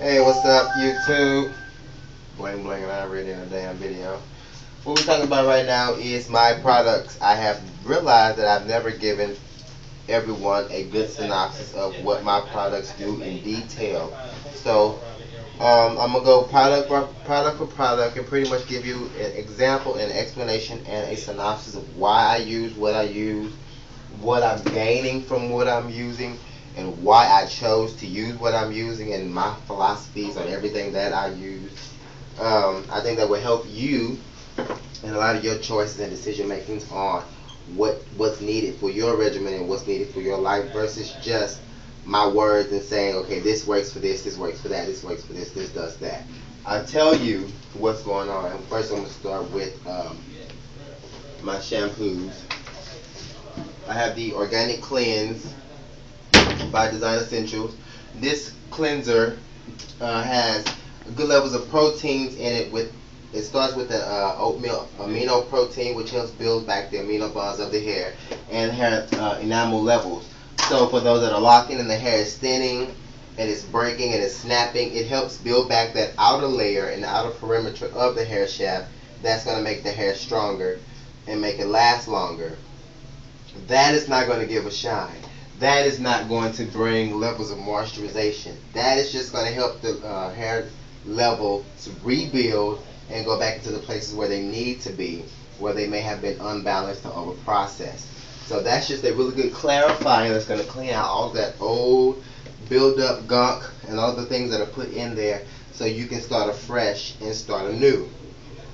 Hey, what's up, YouTube? Bling bling, and I already in a damn video. What we're talking about right now is my products. I have realized that I've never given everyone a good synopsis of what my products do in detail. So, I'm gonna go product for product and pretty much give you an example, an explanation, and a synopsis of why I use, what I'm gaining from what I'm using, and why I chose to use what I'm using, and my philosophies on everything that I use. I think that will help you in a lot of your choices and decision makings on what's needed for your regimen and what's needed for your life versus just my words and saying, okay, this works for this works for that, this works for this does that. I'll tell you what's going on. First, I'm going to start with my shampoos. I have the Organic Cleanse by Design Essentials. This cleanser has good levels of proteins in it. It starts with the oatmeal amino protein, which helps build back the amino bonds of the hair and hair enamel levels. So for those that are locking and the hair is thinning and it's breaking and it's snapping, it helps build back that outer layer and the outer perimeter of the hair shaft. That's going to make the hair stronger and make it last longer. That is not going to give a shine. That is not going to bring levels of moisturization. That is just going to help the hair level to rebuild and go back into the places where they need to be, where they may have been unbalanced or over-processed. So that's just a really good clarifier that's going to clean out all that old build-up gunk and all the things that are put in there so you can start afresh and start anew.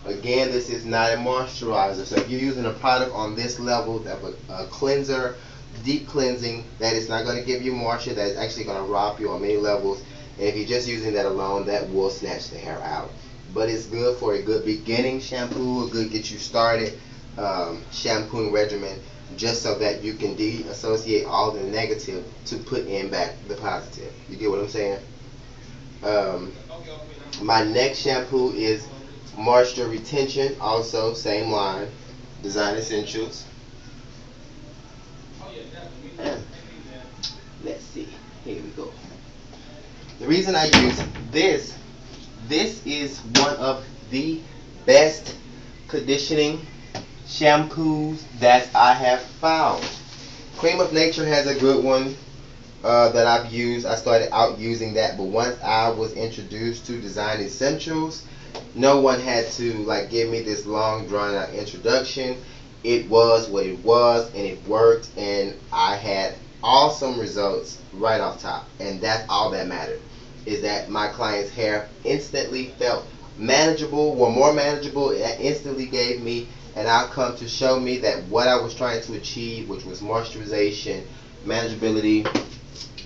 Again, this is not a moisturizer, so if you're using a product on this level, a cleanser, deep cleansing, that is not going to give you moisture, that is actually going to rob you on many levels. And if you're just using that alone, that will snatch the hair out. But it's good for a good beginning shampoo, a good get you started shampooing regimen, just so that you can de-associate all the negative to put in back the positive. You get what I'm saying? My next shampoo is Moisture Retention, also same line, Design Essentials. Let's see, here we go. The reason I use this is one of the best conditioning shampoos that I have found. Cream of Nature has a good one that I've used. I started out using that, but once I was introduced to Design Essentials, no one had to like give me this long drawn out introduction. It was what it was, and it worked, and I had awesome results right off top. And that's all that mattered, is that my client's hair instantly felt manageable, were more manageable. It instantly gave me an outcome to show me that what I was trying to achieve, which was moisturization, manageability,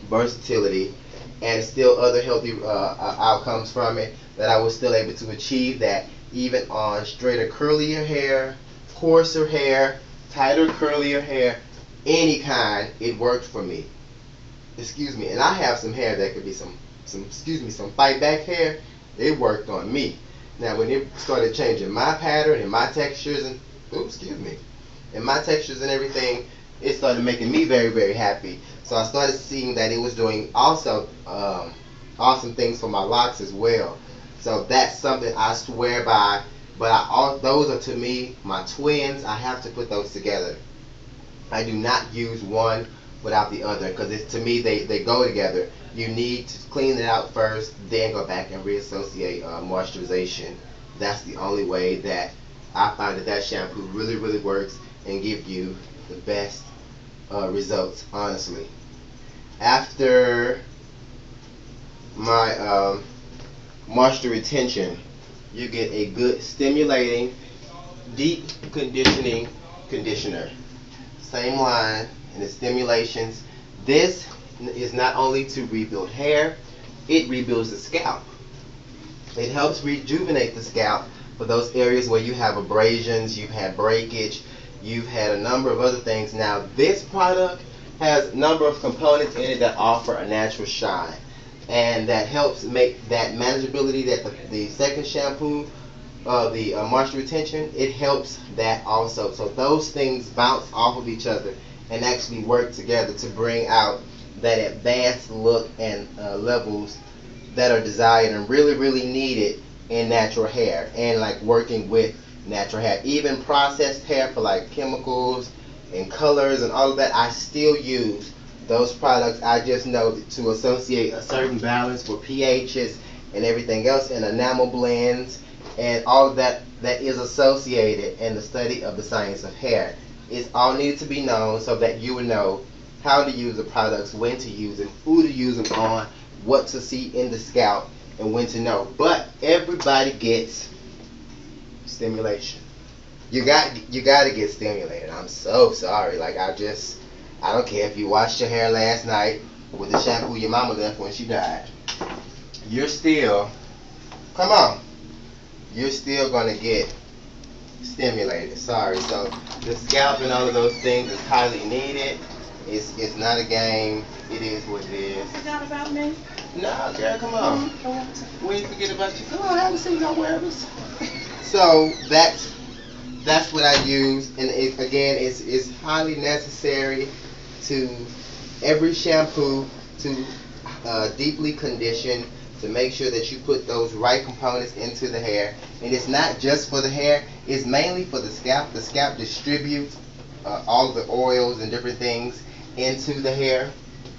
versatility, and still other healthy outcomes from it, that I was still able to achieve that even on straighter, curlier hair, coarser hair, tighter, curlier hair, any kind, it worked for me. Excuse me. And I have some hair that could be some fight back hair. It worked on me. Now when it started changing my pattern and my textures and and my textures and everything, it started making me very, very happy. So I started seeing that it was doing also awesome things for my locks as well. So that's something I swear by. But those are, to me, my twins. I have to put those together. I do not use one without the other, because to me they go together. You need to clean it out first, then go back and reassociate moisturization. That's the only way that I find that shampoo really, really works and give you the best results, honestly. After my moisture retention, you get a good stimulating, deep conditioning conditioner. Same line and the stimulations. This is not only to rebuild hair, it rebuilds the scalp. It helps rejuvenate the scalp for those areas where you have abrasions, you've had breakage, you've had a number of other things. Now this product has a number of components in it that offer a natural shine, and that helps make that manageability that the second shampoo, the moisture retention, it helps that also. So those things bounce off of each other and actually work together to bring out that advanced look and levels that are desired and really, really needed in natural hair, and like working with natural hair. Even processed hair for like chemicals and colors and all of that, I still use those products. I just know to associate a certain balance for pHs and everything else, and enamel blends and all of that that is associated in the study of the science of hair. It's all needed to be known so that you would know how to use the products, when to use them, who to use them on, what to see in the scalp, and when to know. But everybody gets stimulation. You got to get stimulated. I'm so sorry. Like I don't care if you washed your hair last night with the shampoo your mama left when she died. You're still, come on, you're still gonna get stimulated. Sorry. So the scalp and all of those things is highly needed. It's not a game. It is what it is. Forgot about me? No, girl, come on. We didn't forget about you. Come on, I haven't seen no wearables. So that's what I use, and again, it's highly necessary to every shampoo to deeply condition, to make sure that you put those right components into the hair. And it's not just for the hair, it's mainly for the scalp. The scalp distributes all of the oils and different things into the hair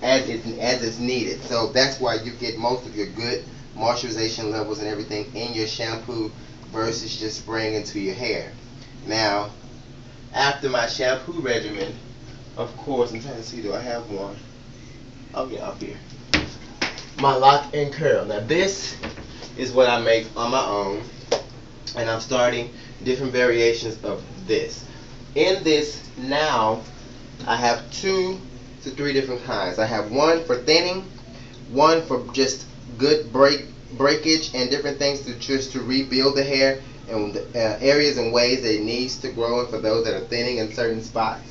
as it's needed. So that's why you get most of your good moisturization levels and everything in your shampoo versus just spraying into your hair. Now, after my shampoo regimen, of course, I'm trying to see, do I have one? Oh yeah, up here. My lock and curl. Now this is what I make on my own, and I'm starting different variations of this. In this now, I have 2 to 3 different kinds. I have one for thinning, one for just good breakage and different things to rebuild the hair and areas and ways that it needs to grow, and for those that are thinning in certain spots.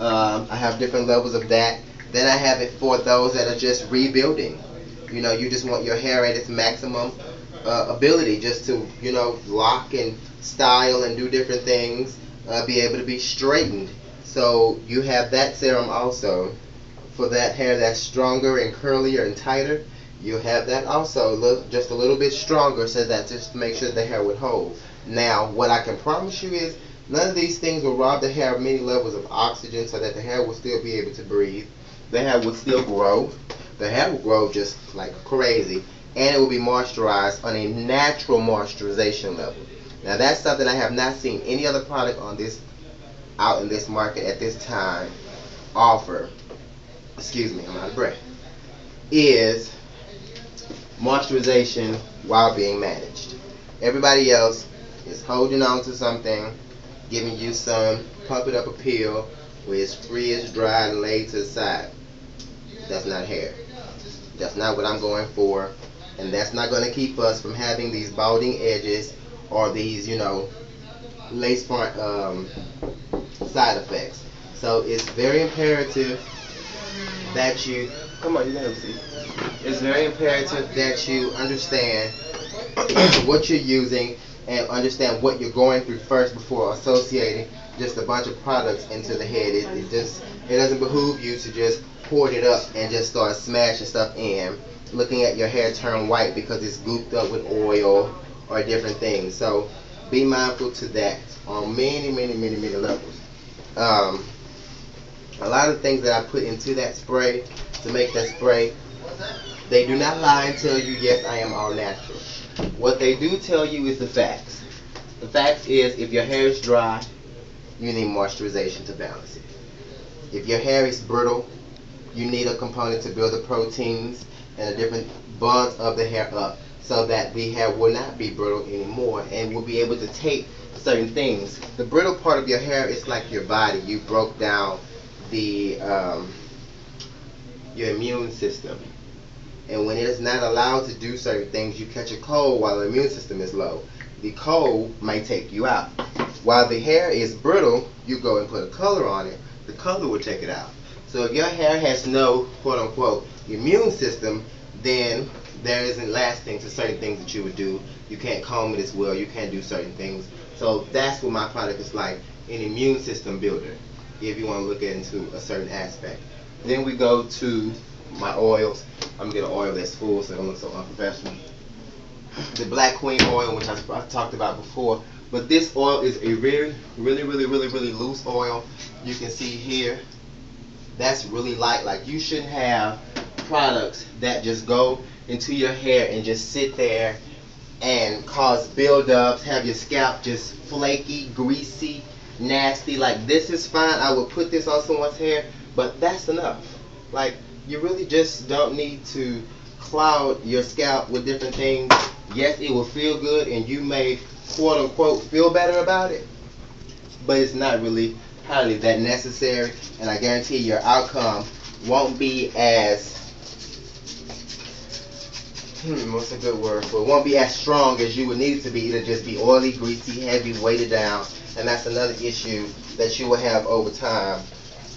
I have different levels of that. Then I have it for those that are just rebuilding. You know, you just want your hair at its maximum ability, just to, you know, lock and style and do different things, be able to be straightened. So you have that serum also for that hair that's stronger and curlier and tighter. You have that also, just a little bit stronger, so that just to make sure the hair would hold. Now, what I can promise you is none of these things will rob the hair of many levels of oxygen, so that the hair will still be able to breathe. The hair will still grow. The hair will grow just like crazy, and it will be moisturized on a natural moisturization level. Now, that's something I have not seen any other product on this out in this market at this time offer. Excuse me, I'm out of breath. Is moisturization while being managed. Everybody else is holding on to something, giving you some pump it up a pill where it's free, it's dry, and laid to the side. That's not hair. That's not what I'm going for, and that's not going to keep us from having these balding edges or these, you know, lace front side effects. So it's very imperative that you, come on, you gotta see. It's very imperative that you understand what you're using and understand what you're going through first before associating just a bunch of products into the head. It doesn't behoove you to just hoard it up and just start smashing stuff in, looking at your hair turn white because it's gooped up with oil or different things. So be mindful to that on many levels. A lot of things that I put into that spray to make that spray, they do not lie and tell you, yes, I am all natural. What they do tell you is the facts. The facts is, if your hair is dry, you need moisturization to balance it. If your hair is brittle, you need a component to build the proteins and the different bonds of the hair up, so that the hair will not be brittle anymore and will be able to take certain things. The brittle part of your hair is like your body. You broke down the your immune system, and when it is not allowed to do certain things, you catch a cold while the immune system is low. The cold might take you out. While the hair is brittle, you go and put a color on it, the color will take it out. So if your hair has no quote-unquote immune system, then there isn't lasting to certain things that you would do. You can't comb it as well, you can't do certain things. So that's what my product is like, an immune system builder, if you want to look into a certain aspect. Then we go to my oils. I'm gonna get an oil that's full so it don't look so unprofessional. The Black Queen oil, which I talked about before. But this oil is a really loose oil. You can see here, that's really light. Like, you shouldn't have products that just go into your hair and just sit there and cause buildups, have your scalp just flaky, greasy, nasty. Like, this is fine. I would put this on someone's hair, but that's enough. Like, you really just don't need to cloud your scalp with different things. Yes, it will feel good and you may quote unquote feel better about it, but it's not really highly that necessary, and I guarantee your outcome won't be as what's a good word for it? Won't be as strong as you would need it to be. It'll just be oily, greasy, heavy, weighted down, and that's another issue that you will have over time.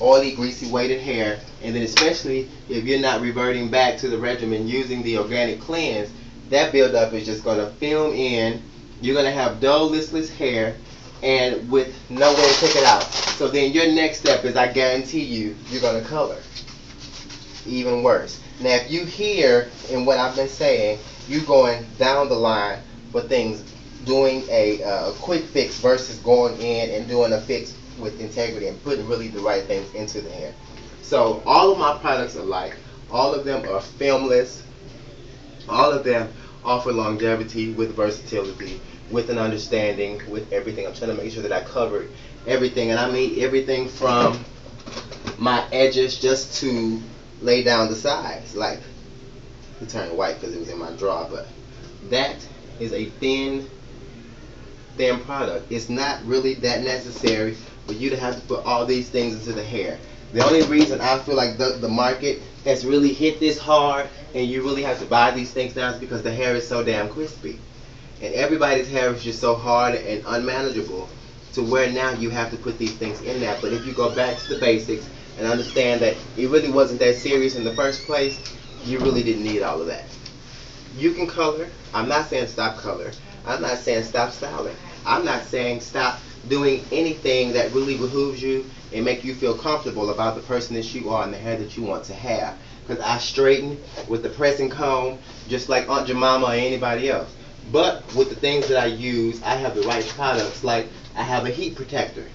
Oily, greasy, weighted hair, and then especially if you're not reverting back to the regimen using the organic cleanse, that buildup is just going to film in. You're going to have dull, listless hair, and with no way to pick it out. So then your next step is, I guarantee you, you're going to color. Even worse. Now, if you hear in what I've been saying, you going down the line for things, doing a quick fix versus going in and doing a fix with integrity and putting really the right things into the hair. So all of my products are alike. All of them are filmless. All of them offer longevity with versatility, with an understanding, with everything. I'm trying to make sure that I covered everything, and I mean everything from my edges just to lay down the sides. Like, it turned white because it was in my drawer, but that is a thin product. It's not really that necessary for you to have to put all these things into the hair. The only reason I feel like the market has really hit this hard and you really have to buy these things now is because the hair is so damn crispy. And everybody's hair is just so hard and unmanageable to where now you have to put these things in there. But if you go back to the basics and understand that it really wasn't that serious in the first place, you really didn't need all of that. You can color. I'm not saying stop color. I'm not saying stop styling. I'm not saying stop doing anything that really behooves you and make you feel comfortable about the person that you are and the hair that you want to have. Because I straighten with the pressing comb just like Aunt Jemima or anybody else. But with the things that I use, I have the right products. Like, I have a heat protector,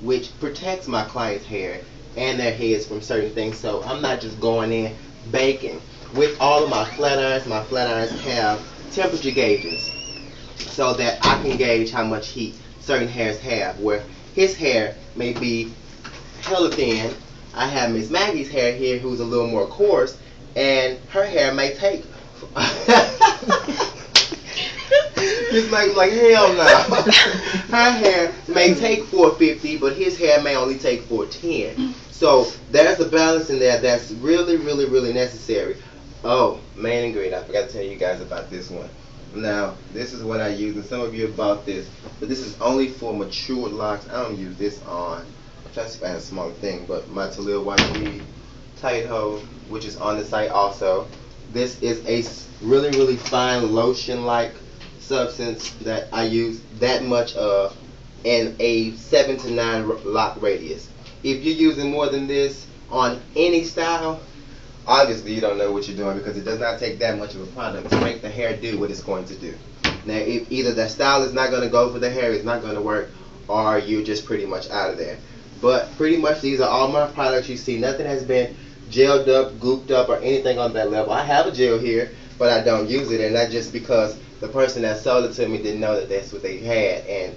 which protects my client's hair and their heads from certain things. So I'm not just going in baking. With all of my flat irons have temperature gauges so that I can gauge how much heat certain hairs have. Where his hair may be hella thin, I have Miss Maggie's hair here who's a little more coarse, and her hair may take Miss Maggie's like, hell no. Her hair may take 450, but his hair may only take 410. So there's a balance in there that's really necessary. Oh, main ingredient, I forgot to tell you guys about this one. Now, this is what I use, and some of you have bought this, but this is only for matured locks. I don't use this on, I'm trying to see if I have a smaller thing, but my Talil YG tight hole, which is on the site also. This is a really fine lotion-like substance that I use that much of in a 7 to 9 lock radius. If you're using more than this on any style, obviously you don't know what you're doing, because it does not take that much of a product to make the hair do what it's going to do. Now, if either the style is not going to go for the hair, it's not going to work, or you're just pretty much out of there. But pretty much these are all my products you see. Nothing has been gelled up, gooped up, or anything on that level. I have a gel here, but I don't use it, and that's just because the person that sold it to me didn't know that that's what they had. And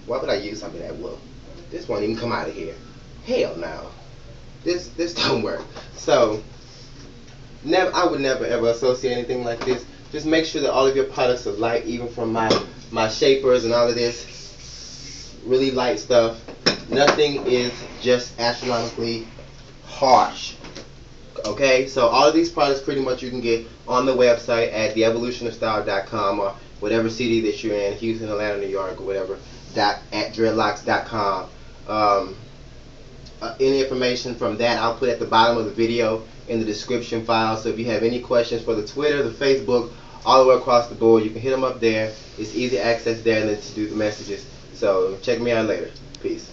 why would I use something that will? This won't even come out of here. Hell no. This don't work. So I would never ever associate anything like this. Just make sure that all of your products are light, even from my shapers and all of this really light stuff. Nothing is just astronomically harsh. Okay, so all of these products pretty much you can get on the website at theevolutionofstyle.com or whatever city that you're in, Houston, Atlanta, New York, or whatever, at dreadlocks.com. Any information from that I'll put at the bottom of the video in the description file. So if you have any questions for the Twitter, the Facebook, all the way across the board, you can hit them up there. It's easy access there and then to do the messages. So check me out later. Peace.